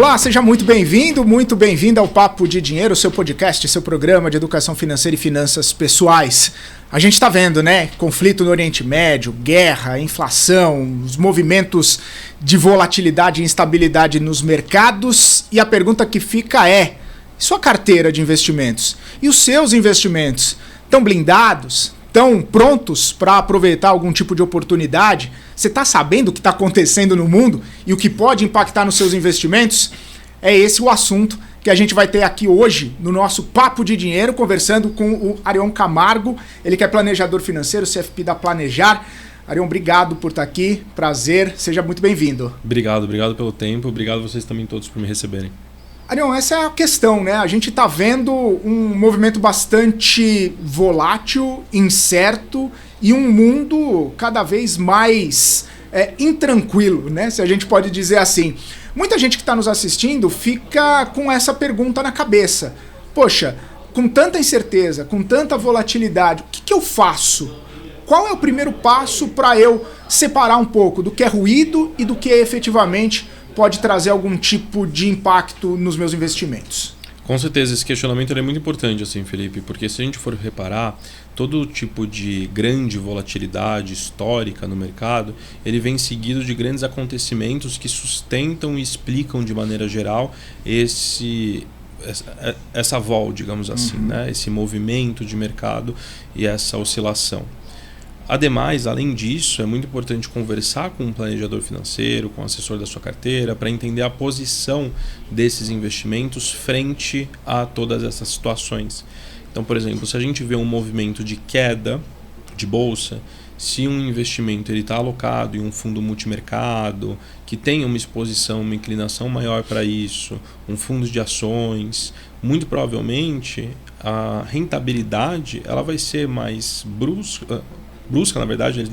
Olá, seja muito bem-vindo, muito bem-vinda ao Papo de Dinheiro, seu podcast, seu programa de educação financeira e finanças pessoais. A gente está vendo, né? Conflito no Oriente Médio, guerra, inflação, os movimentos de volatilidade e instabilidade nos mercados. E a pergunta que fica é: sua carteira de investimentos e os seus investimentos estão blindados? Estão prontos para aproveitar algum tipo de oportunidade? Você está sabendo o que está acontecendo no mundo e o que pode impactar nos seus investimentos? É esse o assunto que a gente vai ter aqui hoje no nosso Papo de Dinheiro, conversando com o Arion Camargo, ele que é planejador financeiro, CFP da Planejar. Arion, obrigado por estar aqui, prazer, seja muito bem-vindo. Obrigado pelo tempo, obrigado a vocês também todos por me receberem. Arion, essa é a questão, né? A gente está vendo um movimento bastante volátil, incerto e um mundo cada vez mais intranquilo, né? Se a gente pode dizer assim. Muita gente que está nos assistindo fica com essa pergunta na cabeça. Poxa, com tanta incerteza, com tanta volatilidade, o que eu faço? Qual é o primeiro passo para eu separar um pouco do que é ruído e do que efetivamente pode trazer algum tipo de impacto nos meus investimentos? Com certeza, esse questionamento é muito importante, assim, Felipe, porque se a gente for reparar, todo tipo de grande volatilidade histórica no mercado, ele vem seguido de grandes acontecimentos que sustentam e explicam de maneira geral essa vol, digamos assim, né? Esse movimento de mercado e essa oscilação. Ademais, além disso, é muito importante conversar com um planejador financeiro, com um assessor da sua carteira, para entender a posição desses investimentos frente a todas essas situações. Então, por exemplo, se a gente vê um movimento de queda de bolsa, se um investimento está alocado em um fundo multimercado, que tem uma exposição, uma inclinação maior para isso, um fundo de ações, muito provavelmente a rentabilidade ela vai ser mais brusca, na verdade,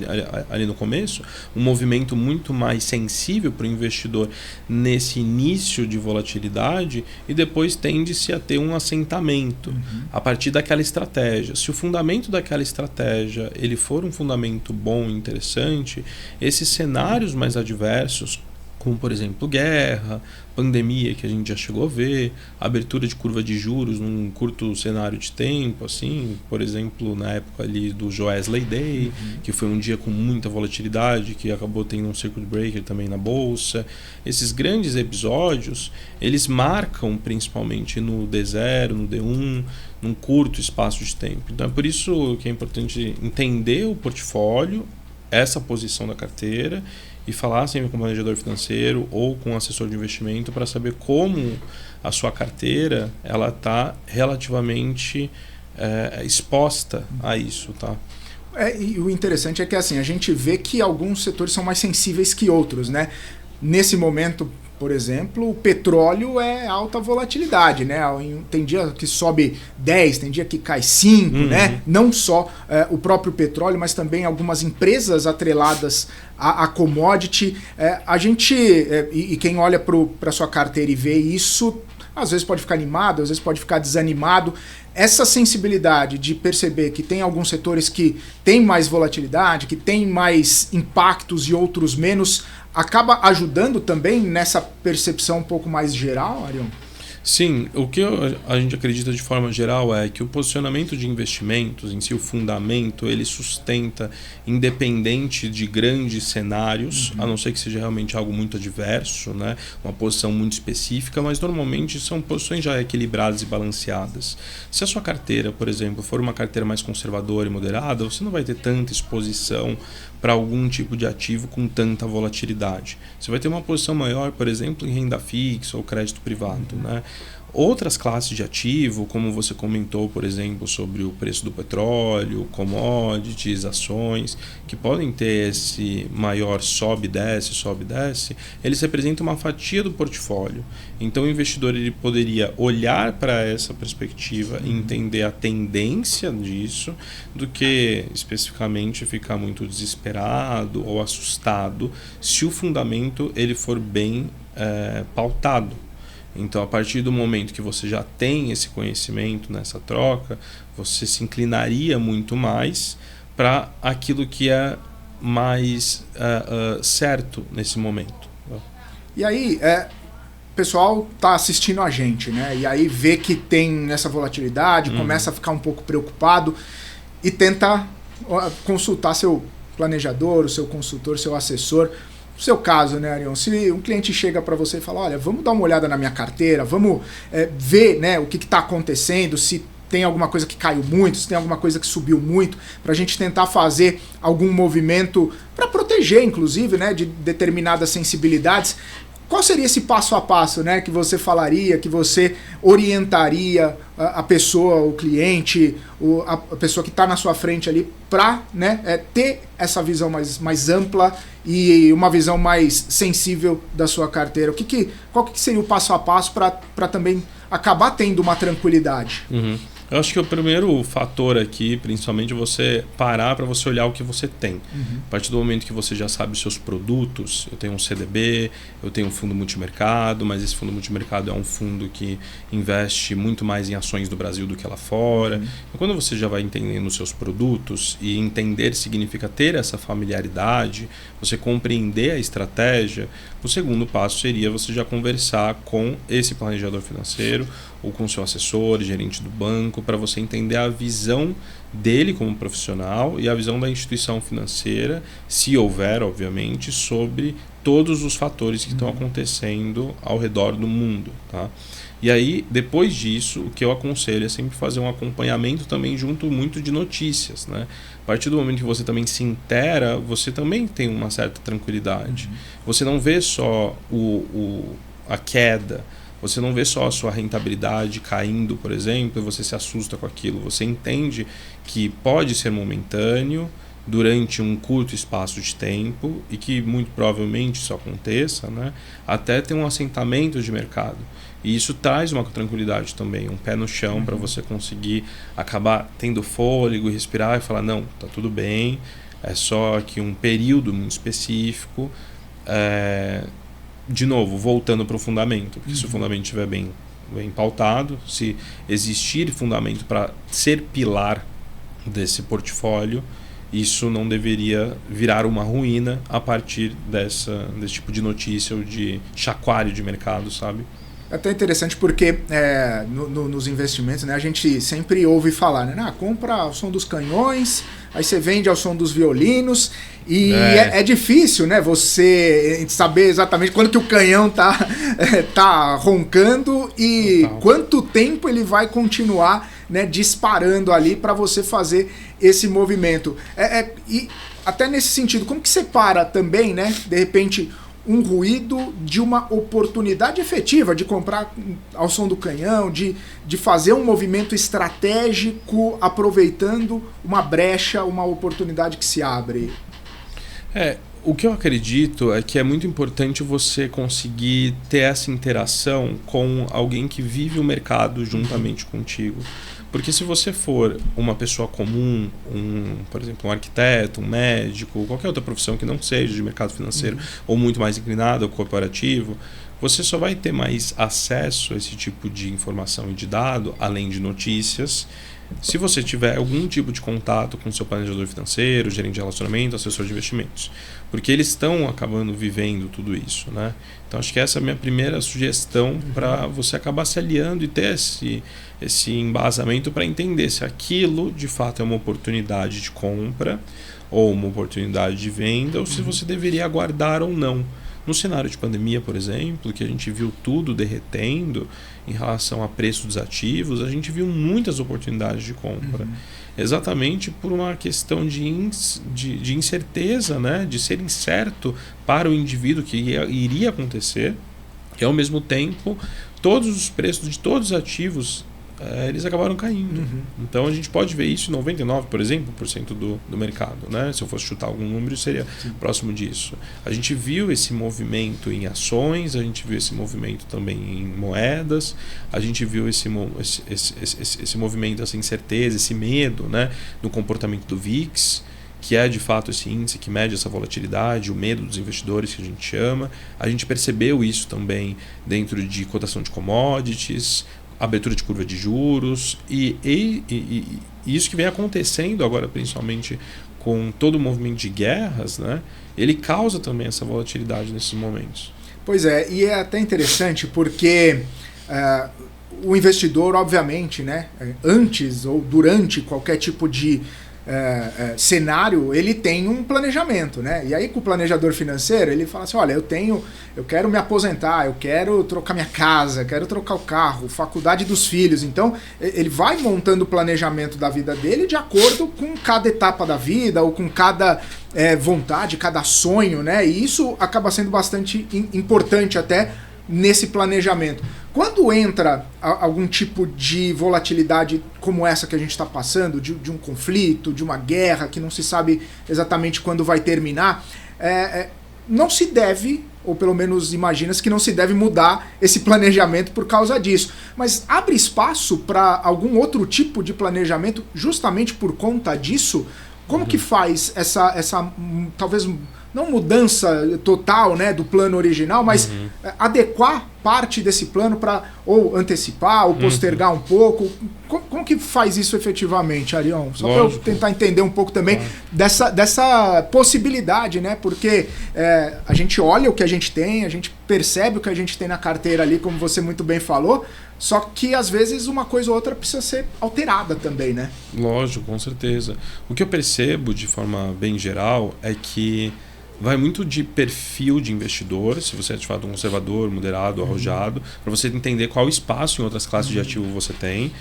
ali no começo, um movimento muito mais sensível para o investidor nesse início de volatilidade e depois tende-se a ter um assentamento a partir daquela estratégia. Se o fundamento daquela estratégia ele for um fundamento bom e interessante, esses cenários mais adversos, como por exemplo guerra, pandemia que a gente já chegou a ver, abertura de curva de juros num curto cenário de tempo, assim, por exemplo na época ali do Joesley Day, que foi um dia com muita volatilidade, que acabou tendo um circuit breaker também na bolsa. Esses grandes episódios, eles marcam principalmente no D0, no D1, num curto espaço de tempo. Então é por isso que é importante entender o portfólio, essa posição da carteira, e falar sempre com o planejador financeiro ou com o assessor de investimento para saber como a sua carteira ela está relativamente exposta a isso, tá? E o interessante é que assim, a gente vê que alguns setores são mais sensíveis que outros, né? Nesse momento, por exemplo, o petróleo é alta volatilidade, né? Tem dia que sobe 10, tem dia que cai 5, né? Não só o próprio petróleo, mas também algumas empresas atreladas a commodity. A gente, e quem olha para sua carteira e vê isso, às vezes pode ficar animado, às vezes pode ficar desanimado. Essa sensibilidade de perceber que tem alguns setores que têm mais volatilidade, que têm mais impactos e outros menos, acaba ajudando também nessa percepção um pouco mais geral, Arion? Sim, o que a gente acredita de forma geral é que o posicionamento de investimentos, em si o fundamento, ele sustenta independente de grandes cenários, a não ser que seja realmente algo muito adverso, né? Uma posição muito específica, mas normalmente são posições já equilibradas e balanceadas. Se a sua carteira, por exemplo, for uma carteira mais conservadora e moderada, você não vai ter tanta exposição para algum tipo de ativo com tanta volatilidade. Você vai ter uma posição maior, por exemplo, em renda fixa ou crédito privado, né? Outras classes de ativo, como você comentou, por exemplo, sobre o preço do petróleo, commodities, ações, que podem ter esse maior sobe e desce, eles representam uma fatia do portfólio. Então o investidor ele poderia olhar para essa perspectiva e entender a tendência disso, do que especificamente ficar muito desesperado ou assustado se o fundamento ele for bem pautado. Então, a partir do momento que você já tem esse conhecimento nessa troca, você se inclinaria muito mais para aquilo que é mais certo nesse momento. E aí, pessoal está assistindo a gente, né? E aí vê que tem essa volatilidade, começa a ficar um pouco preocupado e tenta consultar seu planejador, o seu consultor, seu assessor. No seu caso, né, Arion? Se um cliente chega para você e fala, olha, vamos dar uma olhada na minha carteira, vamos ver, né, o que está acontecendo, se tem alguma coisa que caiu muito, se tem alguma coisa que subiu muito, para a gente tentar fazer algum movimento para proteger, inclusive, né, de determinadas sensibilidades. Qual seria esse passo a passo, né, que você falaria, que você orientaria a pessoa, o cliente, a pessoa que está na sua frente ali para, né, ter essa visão mais ampla e uma visão mais sensível da sua carteira? Qual que seria o passo a passo para também acabar tendo uma tranquilidade? Eu acho que o primeiro fator aqui, principalmente, é você parar para você olhar o que você tem. A partir do momento que você já sabe os seus produtos, eu tenho um CDB, eu tenho um fundo multimercado, mas esse fundo multimercado é um fundo que investe muito mais em ações do Brasil do que lá fora. Então, quando você já vai entendendo os seus produtos, e entender significa ter essa familiaridade, você compreender a estratégia, o segundo passo seria você já conversar com esse planejador financeiro ou com seu assessor, gerente do banco, para você entender a visão dele como profissional e a visão da instituição financeira, se houver, obviamente, sobre todos os fatores que estão acontecendo ao redor do mundo, tá? E aí, depois disso, o que eu aconselho é sempre fazer um acompanhamento também junto muito de notícias, né? A partir do momento que você também se intera, você também tem uma certa tranquilidade. Você não vê só a queda, você não vê só a sua rentabilidade caindo, por exemplo, e você se assusta com aquilo. Você entende que pode ser momentâneo, durante um curto espaço de tempo, e que muito provavelmente isso aconteça, né, até ter um assentamento de mercado. E isso traz uma tranquilidade também, um pé no chão para você conseguir acabar tendo fôlego, respirar e falar, não, tá tudo bem, é só aqui um período muito específico. De novo, voltando para o fundamento, porque se o fundamento estiver bem pautado, se existir fundamento para ser pilar desse portfólio, isso não deveria virar uma ruína a partir desse tipo de notícia ou de chacoalho de mercado, sabe? É até interessante porque nos investimentos, né, a gente sempre ouve falar, né? Compra ao som dos canhões, aí você vende ao som dos violinos, e é difícil, né, você saber exatamente quando que o canhão tá roncando e quanto tempo ele vai continuar, né, disparando ali para você fazer esse movimento. E até nesse sentido, como que separa também, né, de repente, um ruído de uma oportunidade efetiva de comprar ao som do canhão, de fazer um movimento estratégico aproveitando uma brecha, uma oportunidade que se abre? O que eu acredito é que é muito importante você conseguir ter essa interação com alguém que vive o mercado juntamente contigo. Porque se você for uma pessoa comum, por exemplo, um arquiteto, um médico, qualquer outra profissão que não seja de mercado financeiro ou muito mais inclinado ao corporativo, você só vai ter mais acesso a esse tipo de informação e de dado, além de notícias, se você tiver algum tipo de contato com o seu planejador financeiro, gerente de relacionamento, assessor de investimentos. Porque eles estão acabando vivendo tudo isso, né? Então, acho que essa é a minha primeira sugestão para você acabar se aliando e ter esse embasamento para entender se aquilo, de fato, é uma oportunidade de compra ou uma oportunidade de venda, ou se você deveria aguardar ou não. No cenário de pandemia, por exemplo, que a gente viu tudo derretendo em relação a preço dos ativos, a gente viu muitas oportunidades de compra. Exatamente por uma questão de incerteza, né? De ser incerto para o indivíduo que iria acontecer, e ao mesmo tempo todos os preços de todos os ativos eles acabaram caindo. Então a gente pode ver isso em 99%, por exemplo, do mercado, né? Se eu fosse chutar algum número, seria próximo disso. A gente viu esse movimento em ações, a gente viu esse movimento também em moedas, a gente viu esse movimento, essa incerteza, esse medo, né, no comportamento do VIX, que é de fato esse índice que mede essa volatilidade, o medo dos investidores que a gente chama. A gente percebeu isso também dentro de cotação de commodities, abertura de curva de juros e isso que vem acontecendo agora, principalmente com todo o movimento de guerras, né? Ele causa também essa volatilidade nesses momentos. Pois é, e é até interessante porque o investidor, obviamente, né, antes ou durante qualquer tipo de cenário, ele tem um planejamento, né? E aí com o planejador financeiro, ele fala assim, olha, eu quero me aposentar, eu quero trocar minha casa, quero trocar o carro, faculdade dos filhos. Então, ele vai montando o planejamento da vida dele de acordo com cada etapa da vida ou com cada vontade, cada sonho, né? E isso acaba sendo bastante importante até nesse planejamento. Quando entra algum tipo de volatilidade como essa que a gente está passando, de um conflito, de uma guerra que não se sabe exatamente quando vai terminar, não se deve, ou pelo menos imagina-se que não se deve mudar esse planejamento por causa disso. Mas abre espaço para algum outro tipo de planejamento justamente por conta disso? Como que faz essa talvez não mudança total, né, do plano original, mas adequar parte desse plano para ou antecipar ou postergar um pouco? Como que faz isso efetivamente, Arion? Só para eu tentar entender um pouco também dessa possibilidade, né? Porque a gente olha o que a gente tem, a gente percebe o que a gente tem na carteira ali, como você muito bem falou, só que às vezes uma coisa ou outra precisa ser alterada também, né? Lógico, com certeza. O que eu percebo de forma bem geral é que vai muito de perfil de investidor, se você é de fato um conservador, moderado, arrojado, para você entender qual espaço em outras classes de ativo você tem.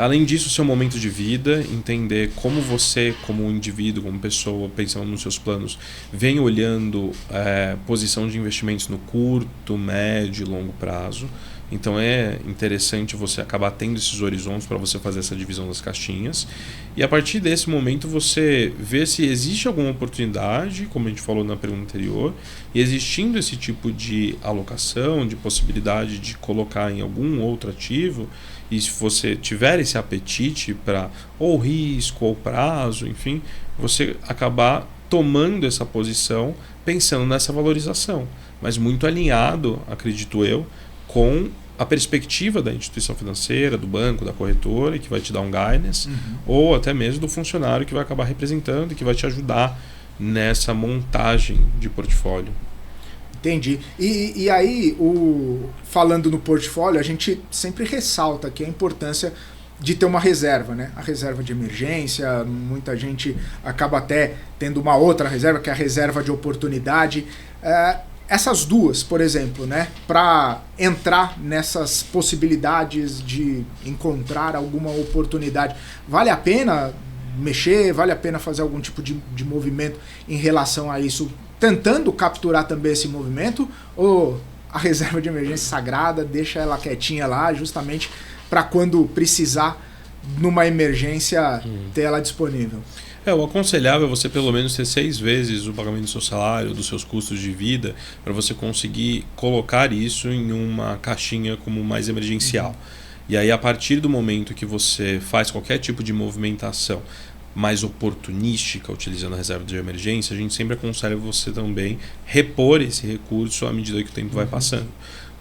Além disso, seu momento de vida, entender como você, como indivíduo, como pessoa, pensando nos seus planos, vem olhando posição de investimentos no curto, médio e longo prazo. Então é interessante você acabar tendo esses horizontes para você fazer essa divisão das caixinhas. E a partir desse momento você vê se existe alguma oportunidade, como a gente falou na pergunta anterior, e existindo esse tipo de alocação, de possibilidade de colocar em algum outro ativo, e se você tiver esse apetite para ou risco ou prazo, enfim, você acabar tomando essa posição pensando nessa valorização, mas muito alinhado, acredito eu, com a perspectiva da instituição financeira, do banco, da corretora, que vai te dar um guidance, ou até mesmo do funcionário que vai acabar representando e que vai te ajudar nessa montagem de portfólio. Entendi. E aí, falando no portfólio, a gente sempre ressalta aqui a importância de ter uma reserva, né? A reserva de emergência, muita gente acaba até tendo uma outra reserva, que é a reserva de oportunidade. Essas duas, por exemplo, né, para entrar nessas possibilidades de encontrar alguma oportunidade, vale a pena mexer, vale a pena fazer algum tipo de movimento em relação a isso, tentando capturar também esse movimento, ou a reserva de emergência sagrada, deixa ela quietinha lá, justamente para quando precisar, numa emergência, ter ela disponível? O aconselhável é você pelo menos ter 6 vezes o pagamento do seu salário, dos seus custos de vida, para você conseguir colocar isso em uma caixinha como mais emergencial. E aí, a partir do momento que você faz qualquer tipo de movimentação mais oportunística, utilizando a reserva de emergência, a gente sempre aconselha você também repor esse recurso à medida que o tempo vai passando.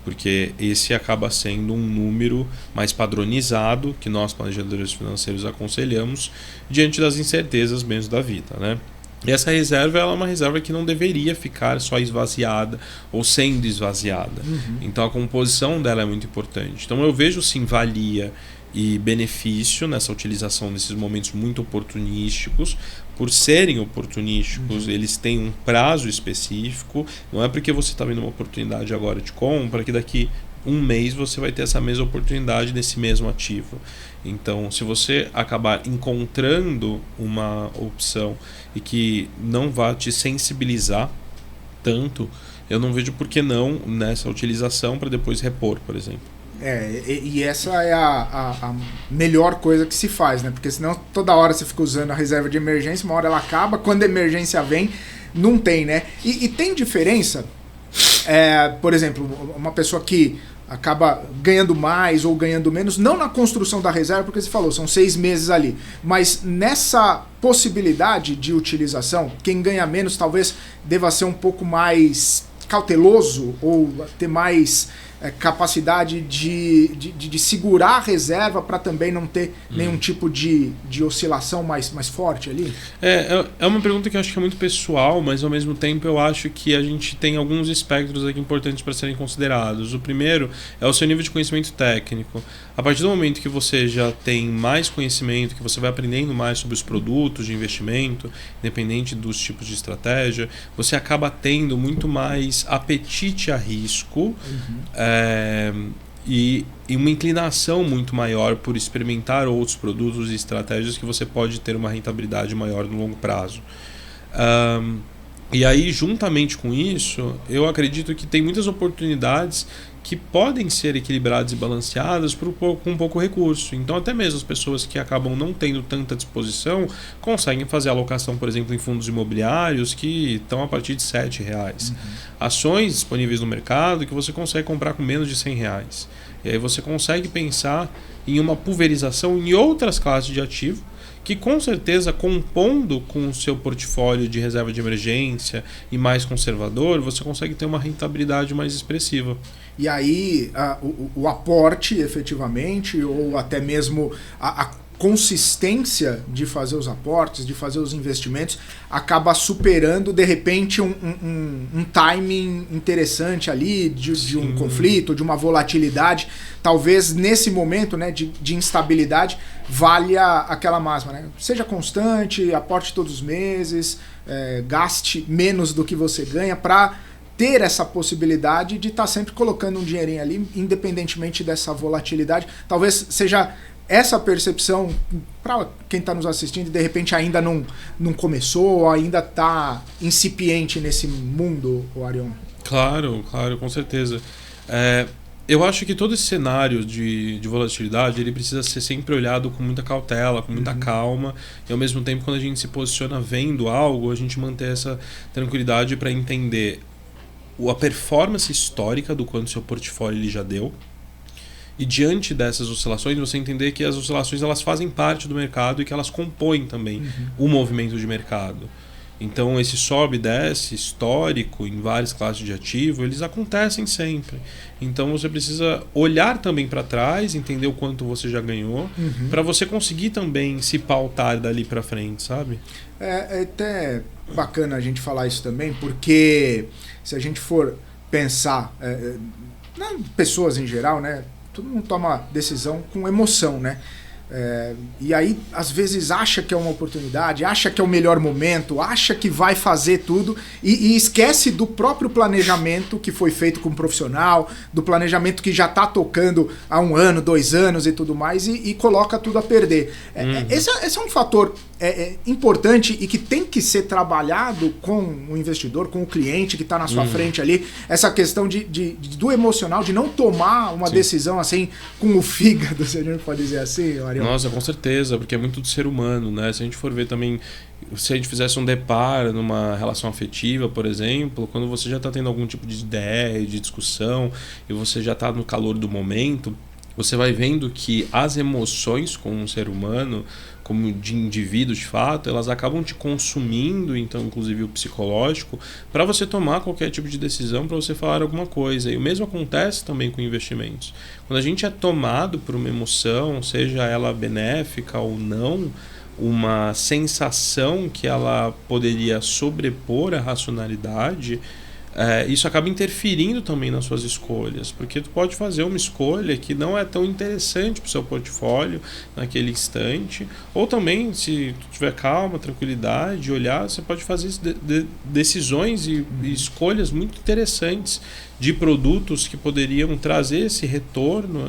Porque esse acaba sendo um número mais padronizado que nós, planejadores financeiros, aconselhamos diante das incertezas mesmo da vida, né? E essa reserva ela é uma reserva que não deveria ficar só esvaziada ou sendo esvaziada. Então a composição dela é muito importante. Então eu vejo sim valia e benefício nessa utilização desses momentos muito oportunísticos. Por serem oportunísticos, eles têm um prazo específico. Não é porque você está vendo uma oportunidade agora de compra que daqui um mês você vai ter essa mesma oportunidade nesse mesmo ativo. Então, se você acabar encontrando uma opção e que não vá te sensibilizar tanto, eu não vejo por que não nessa utilização para depois repor, por exemplo. E essa é a melhor coisa que se faz, né? Porque senão toda hora você fica usando a reserva de emergência, uma hora ela acaba, quando a emergência vem, não tem, né? E tem diferença, por exemplo, uma pessoa que acaba ganhando mais ou ganhando menos, não na construção da reserva, porque você falou, são 6 meses ali, mas nessa possibilidade de utilização, quem ganha menos talvez deva ser um pouco mais cauteloso ou ter mais capacidade de segurar a reserva para também não ter nenhum tipo de oscilação mais forte ali? É uma pergunta que eu acho que é muito pessoal, mas ao mesmo tempo eu acho que a gente tem alguns espectros aqui importantes para serem considerados. O primeiro é o seu nível de conhecimento técnico. A partir do momento que você já tem mais conhecimento, que você vai aprendendo mais sobre os produtos de investimento, independente dos tipos de estratégia, você acaba tendo muito mais apetite a risco, e uma inclinação muito maior por experimentar outros produtos e estratégias que você pode ter uma rentabilidade maior no longo prazo. E aí, juntamente com isso, eu acredito que tem muitas oportunidades que podem ser equilibradas e balanceadas com pouco recurso. Então, até mesmo as pessoas que acabam não tendo tanta disposição conseguem fazer alocação, por exemplo, em fundos imobiliários que estão a partir de R$7. Ações disponíveis no mercado que você consegue comprar com menos de R$100. E aí você consegue pensar em uma pulverização em outras classes de ativo que, com certeza, compondo com o seu portfólio de reserva de emergência e mais conservador, você consegue ter uma rentabilidade mais expressiva. E aí o aporte, efetivamente, ou até mesmo a consistência de fazer os aportes, de fazer os investimentos, acaba superando, de repente, um timing interessante ali, de um conflito, de uma volatilidade. Talvez nesse momento, né, de instabilidade, valha aquela máxima, né? Seja constante, aporte todos os meses, gaste menos do que você ganha para ter essa possibilidade de estar sempre colocando um dinheirinho ali, independentemente dessa volatilidade. Talvez seja essa percepção para quem está nos assistindo e de repente ainda não começou, ainda está incipiente nesse mundo, Arion. Claro, com certeza. Eu acho que todo esse cenário de volatilidade ele precisa ser sempre olhado com muita cautela, com muita calma, e ao mesmo tempo, quando a gente se posiciona vendo algo, a gente manter essa tranquilidade para entender a performance histórica do quanto seu portfólio ele já deu. E diante dessas oscilações, você entender que as oscilações elas fazem parte do mercado e que elas compõem também o movimento de mercado. Então, esse sobe e desce histórico em várias classes de ativo, eles acontecem sempre. Então, você precisa olhar também para trás, entender o quanto você já ganhou, para você conseguir também se pautar dali para frente, sabe? É até bacana a gente falar isso também, porque se a gente for pensar, pessoas em geral, né? Todo mundo toma decisão com emoção, né? E aí, às vezes, acha que é uma oportunidade, acha que é o melhor momento, acha que vai fazer tudo e esquece do próprio planejamento que foi feito com um profissional, do planejamento que já está tocando há 1 ano, 2 anos e tudo mais, e coloca tudo a perder. Esse é um fator importante e que tem que ser trabalhado com o investidor, com o cliente que está na sua frente ali, essa questão do emocional, de não tomar uma decisão assim com o fígado, se a gente pode dizer assim, Ariel. Nossa, com certeza, porque é muito do ser humano, né? Se a gente for ver também, se a gente fizesse um deparo numa relação afetiva, por exemplo, quando você já está tendo algum tipo de ideia, de discussão, e você já está no calor do momento, você vai vendo que as emoções com um ser humano, como de indivíduo de fato, elas acabam te consumindo, então inclusive o psicológico, para você tomar qualquer tipo de decisão, para você falar alguma coisa. E o mesmo acontece também com investimentos. Quando a gente é tomado por uma emoção, seja ela benéfica ou não, uma sensação que ela poderia sobrepor a racionalidade, isso acaba interferindo também nas suas escolhas, porque tu pode fazer uma escolha que não é tão interessante para o seu portfólio naquele instante, ou também, se tu tiver calma, tranquilidade, olhar, você pode fazer decisões e escolhas muito interessantes de produtos que poderiam trazer esse retorno,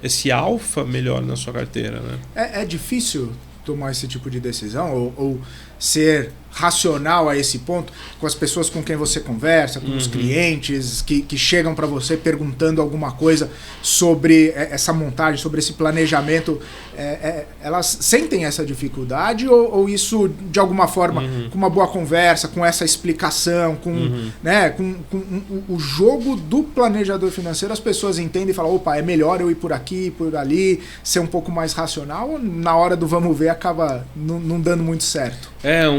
esse alfa melhor na sua carteira, né? É difícil tomar esse tipo de decisão ou ser racional a esse ponto com as pessoas com quem você conversa, com os clientes que chegam para você perguntando alguma coisa sobre essa montagem, sobre esse planejamento, elas sentem essa dificuldade ou isso de alguma forma, com uma boa conversa, com essa explicação, com o jogo do planejador financeiro, as pessoas entendem e falam, opa, é melhor eu ir por aqui, por ali, ser um pouco mais racional, ou na hora do vamos ver acaba não dando muito certo?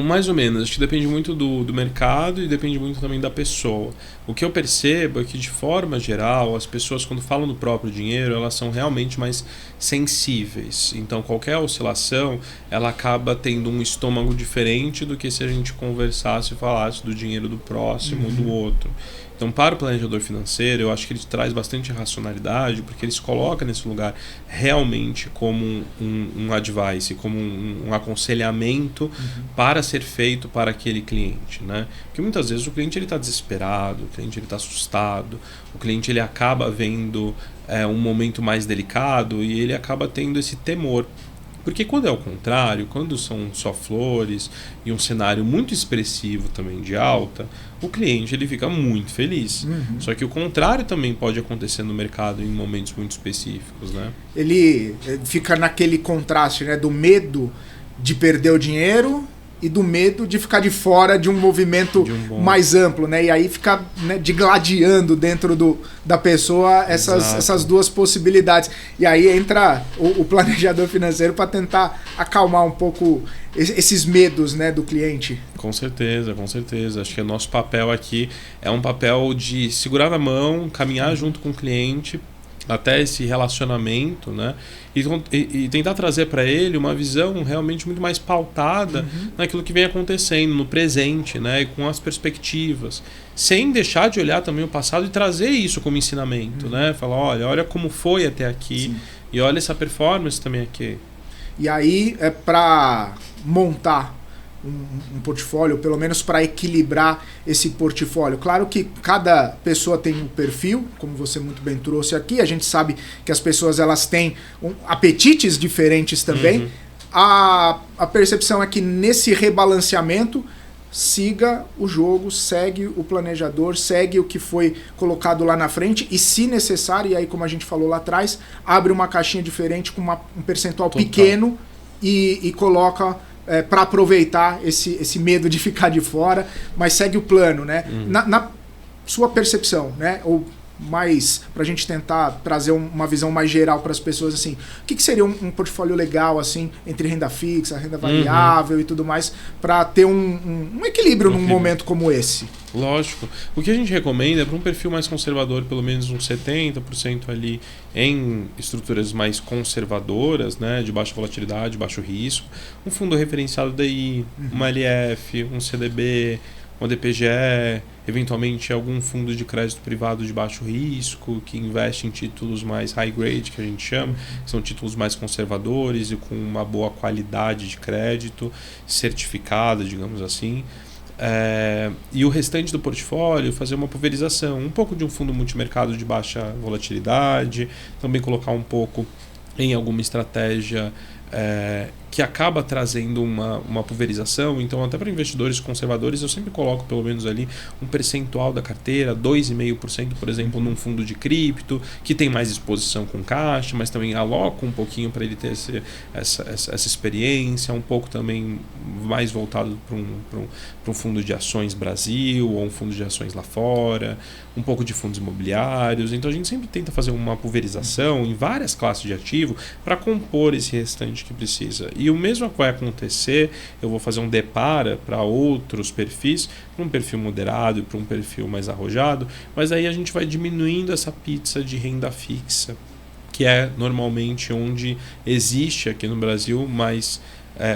Mais ou menos. menos. Acho que depende muito do mercado e depende muito também da pessoa. O que eu percebo é que, de forma geral, as pessoas, quando falam do próprio dinheiro, elas são realmente mais sensíveis. Então, qualquer oscilação, ela acaba tendo um estômago diferente do que se a gente conversasse e falasse do dinheiro do próximo ou do outro. Então, para o planejador financeiro, eu acho que ele traz bastante racionalidade, porque ele se coloca nesse lugar realmente como um advice, como um aconselhamento para ser feito para aquele cliente, né? Porque muitas vezes o cliente está desesperado, o cliente está assustado, o cliente ele acaba vendo um momento mais delicado e ele acaba tendo esse temor. Porque quando é o contrário, quando são só flores e um cenário muito expressivo também de alta, o cliente ele fica muito feliz. Só que o contrário também pode acontecer no mercado em momentos muito específicos, né? Ele fica naquele contraste, né, do medo de perder o dinheiro e do medo de ficar de fora de um movimento mais amplo, né? E aí fica, né, digladiando dentro da pessoa essas duas possibilidades. E aí entra o planejador financeiro para tentar acalmar um pouco esses medos, né, do cliente. Com certeza, com certeza. Acho que o nosso papel aqui é um papel de segurar na mão, caminhar junto com o cliente até esse relacionamento, né? E tentar trazer para ele uma visão realmente muito mais pautada naquilo que vem acontecendo no presente, né? E com as perspectivas, sem deixar de olhar também o passado e trazer isso como ensinamento, né? Falar, olha como foi até aqui. Sim. E olha essa performance também aqui. E aí é para montar um portfólio, pelo menos para equilibrar esse portfólio. Claro que cada pessoa tem um perfil, como você muito bem trouxe aqui, a gente sabe que as pessoas elas têm apetites diferentes também. A percepção é que nesse rebalanceamento siga o jogo, segue o planejador, segue o que foi colocado lá na frente e, se necessário, e aí como a gente falou lá atrás, abre uma caixinha diferente com um percentual pequeno e coloca para aproveitar esse medo de ficar de fora, mas segue o plano, né? Na sua percepção, né? Ou mais para a gente tentar trazer uma visão mais geral para as pessoas, assim, o que seria um portfólio legal, assim, entre renda fixa, renda variável e tudo mais, para ter um equilíbrio num momento como esse? Lógico. O que a gente recomenda é para um perfil mais conservador, pelo menos uns 70% ali em estruturas mais conservadoras, né, de baixa volatilidade, baixo risco, um fundo referenciado DI, uma LF, um CDB, uma DPGE, eventualmente algum fundo de crédito privado de baixo risco, que investe em títulos mais high grade, que a gente chama, que são títulos mais conservadores e com uma boa qualidade de crédito, certificada, digamos assim. E o restante do portfólio fazer uma pulverização, um pouco de um fundo multimercado de baixa volatilidade, também colocar um pouco em alguma estratégia que acaba trazendo uma pulverização. Então, até para investidores conservadores, eu sempre coloco pelo menos ali um percentual da carteira, 2,5%, por exemplo, num fundo de cripto, que tem mais exposição com caixa, mas também aloco um pouquinho para ele ter essa experiência, um pouco também mais voltado para um fundo de ações Brasil, ou um fundo de ações lá fora, um pouco de fundos imobiliários. Então, a gente sempre tenta fazer uma pulverização em várias classes de ativo para compor esse restante que precisa. E o mesmo que vai acontecer, eu vou fazer um depara para outros perfis, para um perfil moderado e para um perfil mais arrojado, mas aí a gente vai diminuindo essa pizza de renda fixa, que é normalmente onde existe aqui no Brasil mais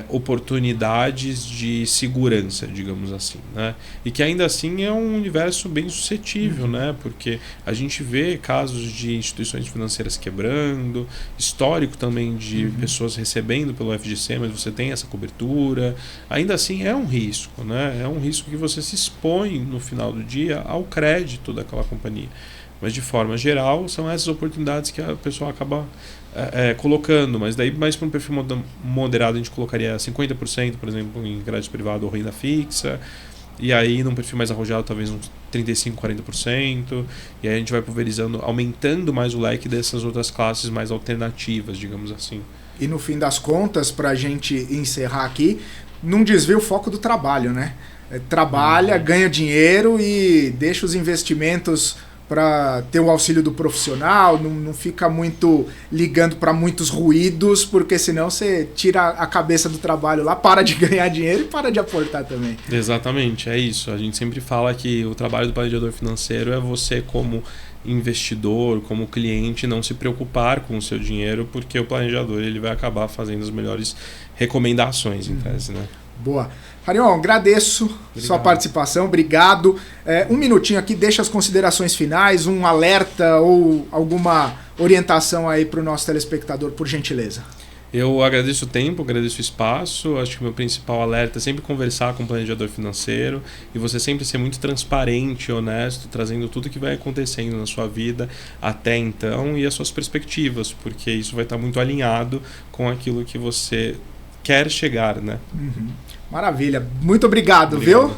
oportunidades de segurança, digamos assim, né? E que ainda assim é um universo bem suscetível, né? Porque a gente vê casos de instituições financeiras quebrando, histórico também de pessoas recebendo pelo FGC, mas você tem essa cobertura. Ainda assim é um risco, né? É um risco que você se expõe no final do dia ao crédito daquela companhia. Mas de forma geral são essas oportunidades que a pessoa acaba colocando, mas daí mais para um perfil moderado a gente colocaria 50%, por exemplo, em crédito privado ou renda fixa, e aí num perfil mais arrojado talvez uns 35%, 40%, e aí a gente vai pulverizando, aumentando mais o leque dessas outras classes mais alternativas, digamos assim. E no fim das contas, para a gente encerrar aqui, não desvia o foco do trabalho, né? Trabalha, ganha dinheiro e deixa os investimentos para ter o auxílio do profissional, não fica muito ligando para muitos ruídos, porque senão você tira a cabeça do trabalho lá, para de ganhar dinheiro e para de aportar também. Exatamente, é isso. A gente sempre fala que o trabalho do planejador financeiro é você, como investidor, como cliente, não se preocupar com o seu dinheiro, porque o planejador ele vai acabar fazendo as melhores recomendações, em tese, né? Boa. Harion, agradeço sua participação, obrigado. Um minutinho aqui, deixa as considerações finais, um alerta ou alguma orientação aí para o nosso telespectador, por gentileza. Eu agradeço o tempo, agradeço o espaço. Acho que o meu principal alerta é sempre conversar com o planejador financeiro e você sempre ser muito transparente, honesto, trazendo tudo que vai acontecendo na sua vida até então e as suas perspectivas, porque isso vai estar muito alinhado com aquilo que você quer chegar, né? Uhum. Maravilha. Muito obrigado, viu?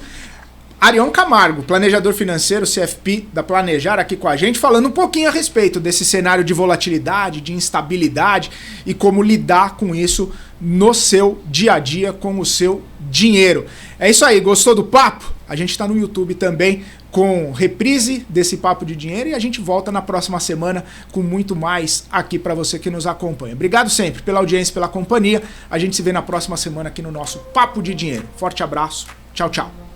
Harion Camargo, planejador financeiro, CFP da Planejar, aqui com a gente, falando um pouquinho a respeito desse cenário de volatilidade, de instabilidade e como lidar com isso no seu dia a dia, com o seu dinheiro. É isso aí, gostou do papo? A gente está no YouTube também com reprise desse Papo de Dinheiro e a gente volta na próxima semana com muito mais aqui para você que nos acompanha. Obrigado sempre pela audiência, pela companhia. A gente se vê na próxima semana aqui no nosso Papo de Dinheiro. Forte abraço. Tchau, tchau.